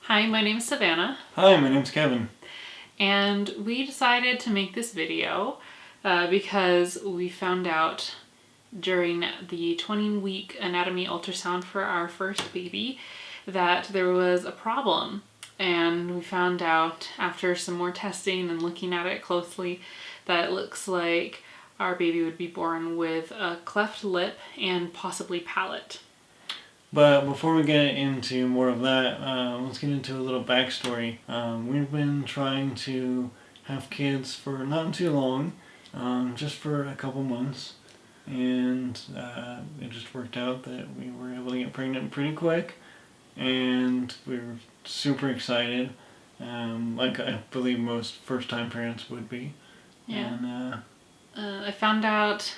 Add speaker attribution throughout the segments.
Speaker 1: Hi, my name's Savannah,
Speaker 2: Hi, my name's Kevin.
Speaker 1: and we decided to make this video because we found out during the 20-week anatomy ultrasound for our first baby that there was a problem. And we found out after some more testing and looking at it closely that it looks like our baby would be born with a cleft lip and possibly palate.
Speaker 2: But before we get into more of that, let's get into a little backstory. We've been trying to have kids for not too long, just for a couple months, and it just worked out that we were able to get pregnant pretty quick, and we were super excited, like I believe most first-time parents would be.
Speaker 1: Yeah. And I found out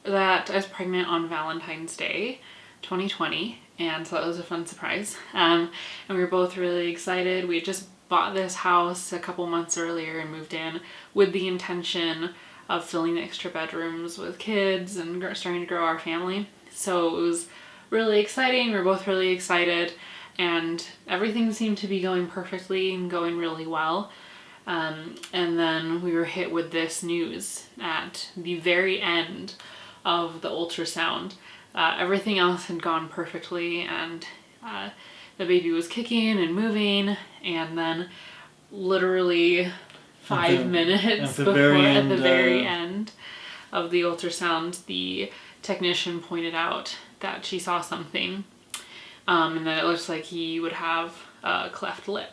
Speaker 1: that I was pregnant on Valentine's Day 2020, and so that was a fun surprise. And we were both really excited. We had just bought this house a couple months earlier and moved in with the intention of filling the extra bedrooms with kids and starting to grow our family. So it was really exciting. We were both really excited, and everything seemed to be going perfectly and going really well. And then we were hit with this news at the very end of the ultrasound. Everything else had gone perfectly, and the baby was kicking and moving, and then literally 5 minutes before, at the very end of the ultrasound, the technician pointed out that she saw something, and that it looks like he would have a cleft lip.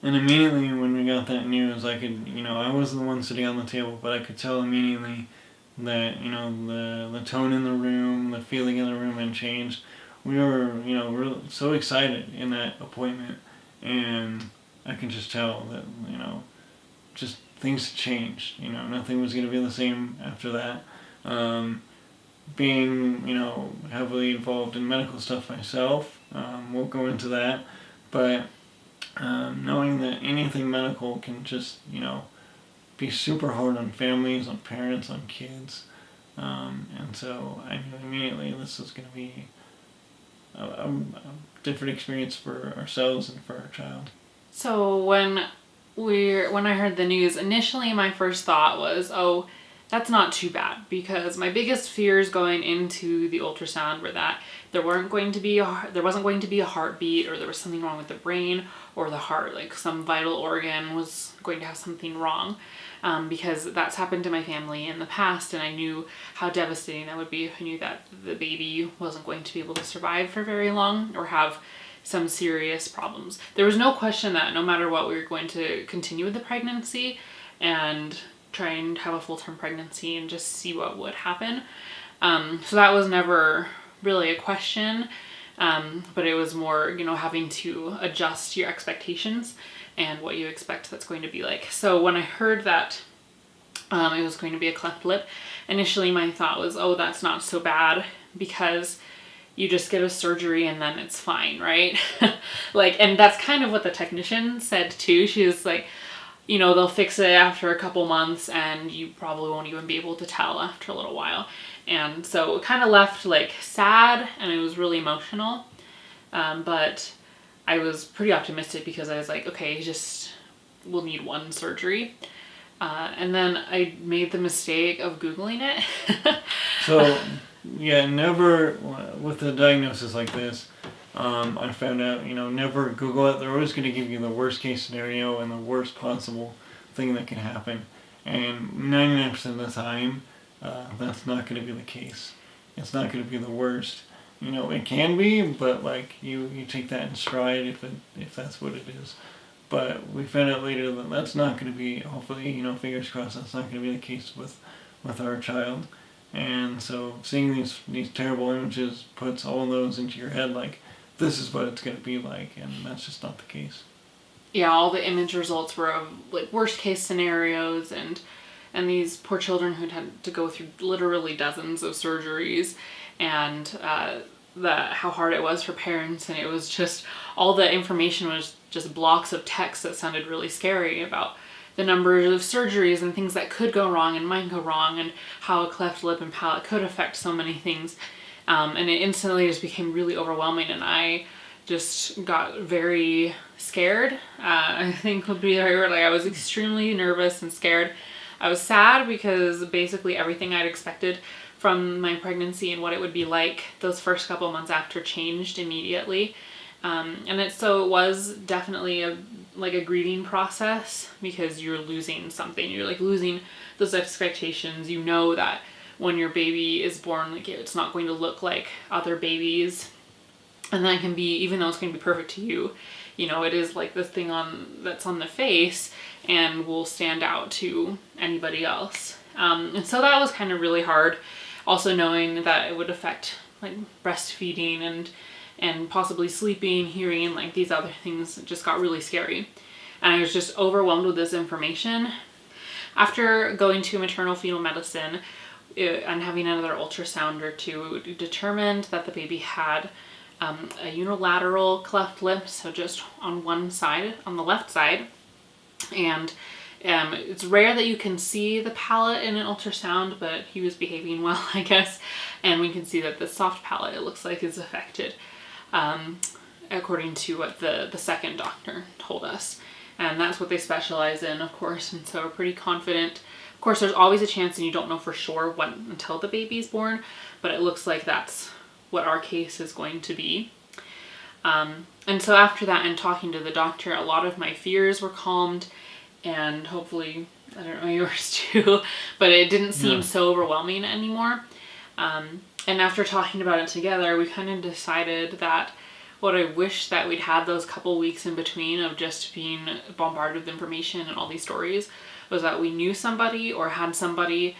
Speaker 2: And immediately when we got that news, I could, I wasn't the one sitting on the table, but I could tell immediately that, the tone in the room, the feeling in the room had changed. We were, really so excited in that appointment, and I could just tell that, just things changed. Nothing was going to be the same after that. Being, heavily involved in medical stuff myself, won't go into that, but knowing that anything medical can just, be super hard on families, on parents, on kids. And so I knew immediately this was going to be a different experience for ourselves and for our child.
Speaker 1: So when I heard the news, initially my first thought was, oh, that's not too bad, because my biggest fears going into the ultrasound were that there wasn't going to be a heartbeat, or there was something wrong with the brain or the heart, like some vital organ was going to have something wrong, because that's happened to my family in the past, and I knew how devastating that would be if I knew that the baby wasn't going to be able to survive for very long or have some serious problems. There was no question that no matter what, we were going to continue with the pregnancy and try and have a full-term pregnancy and just see what would happen. So that was never really a question, but it was more, having to adjust your expectations and what you expect that's going to be like. So when I heard that it was going to be a cleft lip, initially my thought was, oh, that's not so bad, because you just get a surgery and then it's fine, right? And that's kind of what the technician said too. She was like, they'll fix it after a couple months and you probably won't even be able to tell after a little while. And so it kind of left sad, and it was really emotional. But I was pretty optimistic because I was like, okay, we'll need one surgery. And then I made the mistake of Googling it.
Speaker 2: So, yeah, never, with a diagnosis like this, I found out, never Google it. They're always going to give you the worst case scenario and the worst possible thing that can happen. And 99% of the time, that's not going to be the case. It's not going to be the worst. It can be, but you take that in stride if that's what it is. But we found out later that that's not going to be, hopefully, fingers crossed, that's not going to be the case with our child. And so seeing these terrible images puts all those into your head, this is what it's going to be like, and that's just not the case.
Speaker 1: Yeah, all the image results were of worst case scenarios, and these poor children who'd had to go through literally dozens of surgeries, and how hard it was for parents. And it was just, all the information was just blocks of text that sounded really scary about the number of surgeries and things that could go wrong and might go wrong, and how a cleft lip and palate could affect so many things. And it instantly just became really overwhelming, and I just got very scared. I think would be the right word. Like, I was extremely nervous and scared. I was sad because basically everything I'd expected from my pregnancy and what it would be like those first couple months after changed immediately. And it was definitely a grieving process, because you're losing something. You're like losing those expectations. You know that when your baby is born, like, it's not going to look like other babies. And that can be, even though it's going to be perfect to you, you know, it is like this thing that's on the face and will stand out to anybody else. And so that was kind of really hard. Also knowing that it would affect like breastfeeding and possibly sleeping, hearing, like these other things just got really scary. And I was just overwhelmed with this information. After going to maternal fetal medicine and having another ultrasound or two, determined that the baby had a unilateral cleft lip, so just on one side, on the left side. And it's rare that you can see the palate in an ultrasound, but he was behaving well, I guess. And we can see that the soft palate, it looks like, is affected, according to what the second doctor told us. And that's what they specialize in, of course, and so we're pretty confident. Of course, there's always a chance, and you don't know for sure until the baby's born, but it looks like that's what our case is going to be. And so after that, and talking to the doctor, a lot of my fears were calmed, and hopefully, I don't know, yours too, but it didn't seem so overwhelming anymore. And after talking about it together, we kind of decided that what I wish that we'd had those couple weeks in between of just being bombarded with information and all these stories was that we knew somebody or had somebody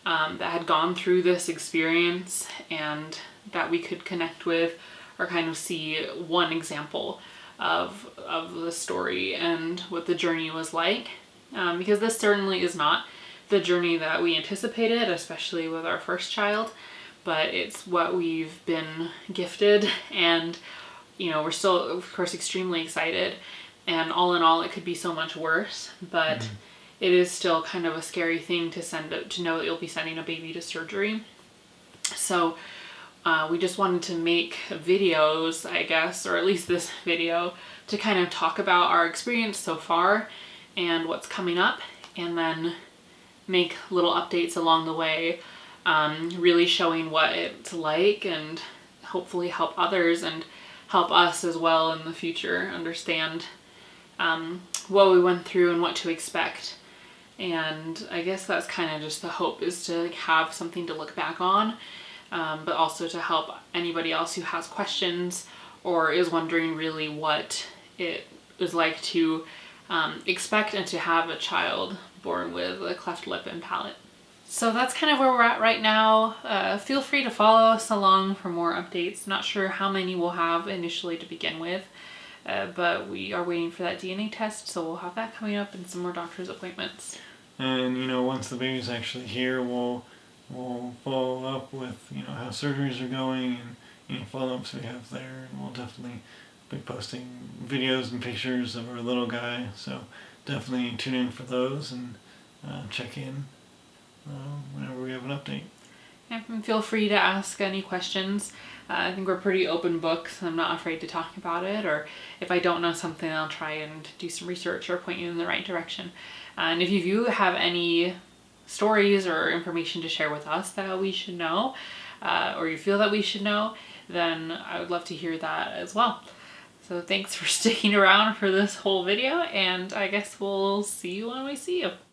Speaker 1: that had gone through this experience, and that we could connect with or kind of see one example of the story and what the journey was like. Because this certainly is not the journey that we anticipated, especially with our first child, but it's what we've been gifted, and you know, we're still, of course, extremely excited, and all in all, it could be so much worse, but it is still kind of a scary thing to know that you'll be sending a baby to surgery. So we just wanted to make videos, I guess, or at least this video, to kind of talk about our experience so far and what's coming up, and then make little updates along the way, really showing what it's like, and hopefully help others and help us as well in the future understand what we went through and what to expect. And I guess that's kind of just the hope, is to have something to look back on, but also to help anybody else who has questions or is wondering really what it is like to expect and to have a child born with a cleft lip and palate. So that's kind of where we're at right now. Feel free to follow us along for more updates. Not sure how many we'll have initially to begin with, but we are waiting for that DNA test, so we'll have that coming up and some more doctor's appointments.
Speaker 2: And, you know, once the baby's actually here, we'll follow up with, you know, how surgeries are going and any follow-ups we have there. And we'll definitely be posting videos and pictures of our little guy, so definitely tune in for those and check in whenever we have an update.
Speaker 1: Yeah, and feel free to ask any questions. I think we're pretty open books. I'm not afraid to talk about it, or if I don't know something, I'll try and do some research or point you in the right direction. And if you have any stories or information to share with us that we should know, or you feel that we should know, then I would love to hear that as well. So thanks for sticking around for this whole video, and I guess we'll see you when we see you.